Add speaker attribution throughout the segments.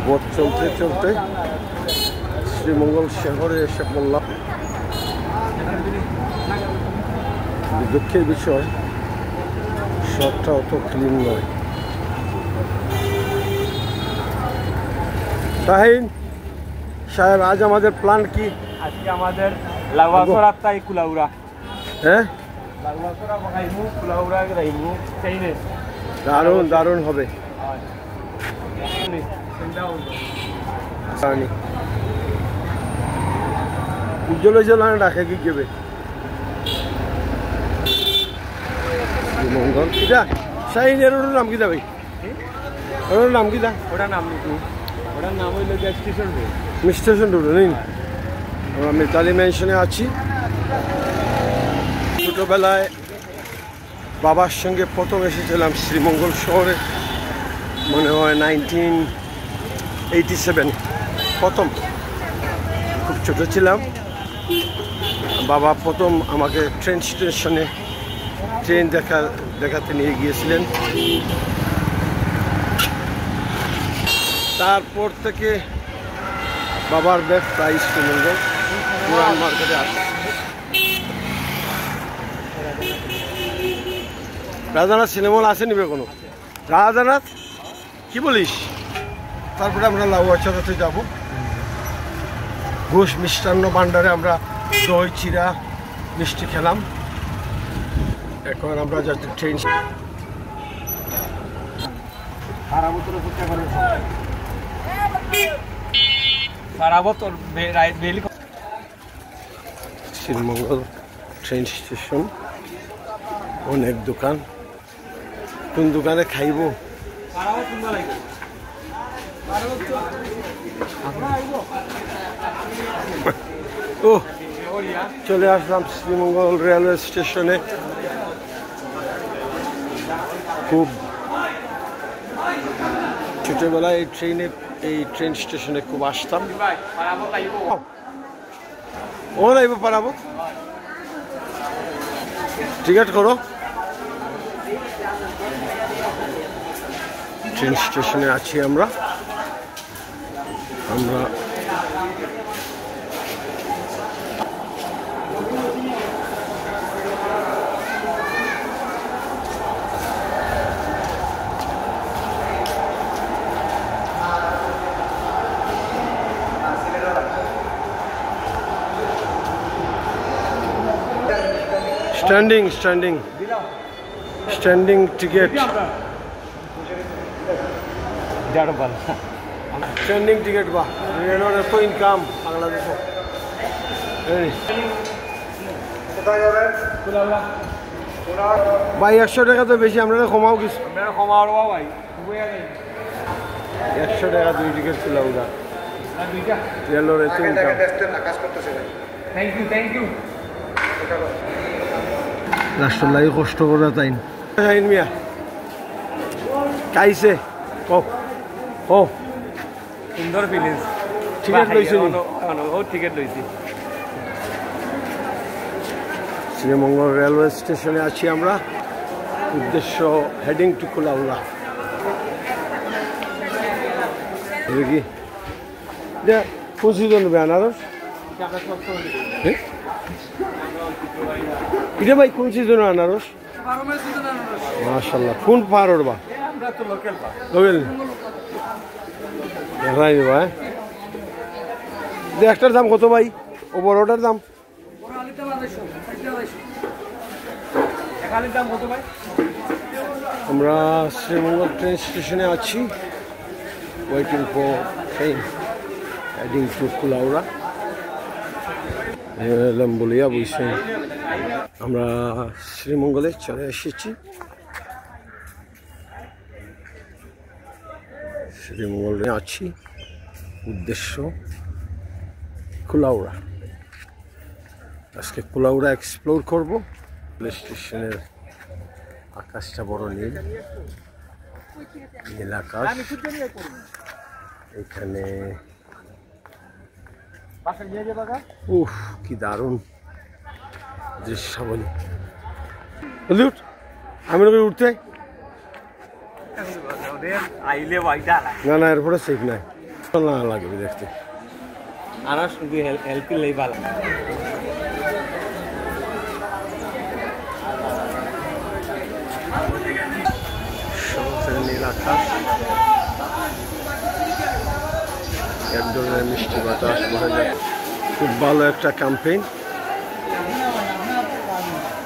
Speaker 1: Vote চলতে চলতে শ্রীমঙ্গল শহরে এসে পড়লাম। দুঃখের বিষয়, শহরটা অত ক্লিন নয়। তাহিন সাহেব, আজ আমাদের প্ল্যান কি?
Speaker 2: আজকে আমাদের লাউয়াছড়া তাই কুলাউড়া।
Speaker 1: হ্যাঁ,
Speaker 2: লাউয়াছড়া বাগাইমু কুলাউড়া গাইমু সেইনে
Speaker 1: দারুণ দারুণ হবে। উজ্জ্বল জলানে ডাকে কি কেবে মঙ্গল কিটা শাহিন, এর নাম কি ভাই? ওর নাম কি?
Speaker 2: ওটার নাম নিকু, ওটার নাম হইল যে স্টেশন রোড।
Speaker 1: স্টেশন রোড নেই? আমরা মিতালি ম্যানশনে আছি। ছোটোবেলায় বাবার সঙ্গে প্রথম এসেছিলাম শ্রীমঙ্গল শহরে, মনে হয় 1987 প্রথম। খুব ছোটো ছিলাম। বাবা প্রথম আমাকে ট্রেন স্টেশনে ট্রেন দেখাতে নিয়ে গিয়েছিলেন। তারপর থেকে বাবার ব্যাগ প্রায় শ্রীমঙ্গল পুরান মার্কেটে আসে। রাজানাথ সিনেমা হল আসেনি কোনো? রাজানাথ কি বলিস? তারপরে আমরা লাউয়াছড়াতে যাব। ঘোষ মিষ্টান্ন ভান্ডারে আমরা দই চিরা মিষ্টি খেলাম। এখন আমরা যাচ্ছি ট্রেন। শ্রীমঙ্গল ট্রেন স্টেশন, অনেক দোকান। কোন দোকানে খাইব? ও, চলে আসলাম শ্রীমঙ্গল রেলওয়ে স্টেশনে। খুব ছোটবেলায় এই ট্রেন স্টেশনে খুব আসতাম। ও লাগবে পারাবো, টিকিট করো। ট্রেন স্টেশনে আছি আমরা। Standing ticket. স্ট্যান্ডিং টিকিট বা রেলের এত ইনকাম বাংলাদেশে। ভাই 100 টাকা তো বেশি, আমরা কমাও কিছু। 100 টাকা 2 টিকিট কুলাউড়া রেলের এত ইনকাম। রাষ্ট্র লাগে কষ্ট করা তাই মিয়া কাইছে। ও
Speaker 2: সুন্দর ফিলিংস।
Speaker 1: টিকিট লইছি,
Speaker 2: টিকিট লইছি।
Speaker 1: শ্রীমঙ্গল রেলওয়ে স্টেশনে আছি আমরা। উদ্দেশ্য হেডিং টু কুলাউড়া। কি কোন সিজন নেবে আনারস? এটা ভাই কোন সিজনের আনারস? মাশাআল্লাহ। কোন পাহাড়ের বা? লোকেল দেখাই দেবা। একটার দাম কত ভাই? ও বড়টার দাম? আমরা শ্রীমঙ্গল ট্রেন স্টেশনে আছি, waiting for train heading to Kulaura. বলিয়া বুঝছেন, আমরা শ্রীমঙ্গলে চলে এসেছি। শ্রীমঙ্গলে আছি, উদ্দেশ্য কুলাউড়া। আজকে কুলাউড়া এক্সপ্লোর করব। রেল স্টেশনের আকাশটা বড় নীল, নীল আকাশ। এখানে উফ কি দারুণ দৃশ্যাবলী। আমি উঠতে না না, এরপরে সেফ নাই। না লাগবে দেখতে
Speaker 2: আর শুধু হেল্প করলেই ভালো
Speaker 1: নীল আকাশ এক ধরনের মিষ্টি বাতাস বয়ে যায় খুব ভালো একটা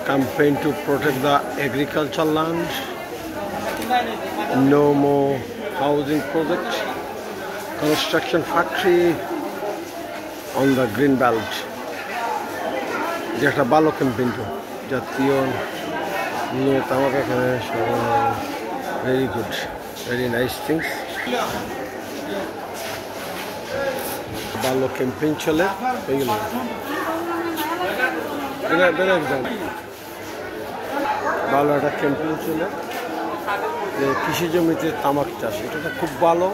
Speaker 1: campaign to protect the agricultural land, no more housing project, construction factory on the green belt. যেটা ভালো ক্যাম্পেইন তো জাতীয় নিয়ত আমাকে এখানে very good very nice things ভালো ক্যাম্পেইন চলে হয়ে গেল ভালো একটা ক্যাম্পেইন চলে যে কৃষি জমিতে তামাক চাষ এটা খুব ভালো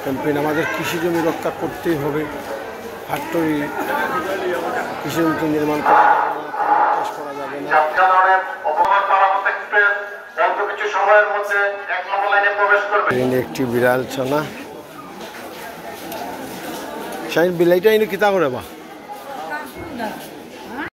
Speaker 1: ক্যাম্পেইন আমাদের কৃষি জমি রক্ষা করতেই হবে ফ্যাক্টরি কৃষি জমিতে নির্মাণ করা যাবে না তামাক চাষ করা যাবে না একটি বিড়াল ছানা শাইন বিলাইটা এনে কিতা করে বা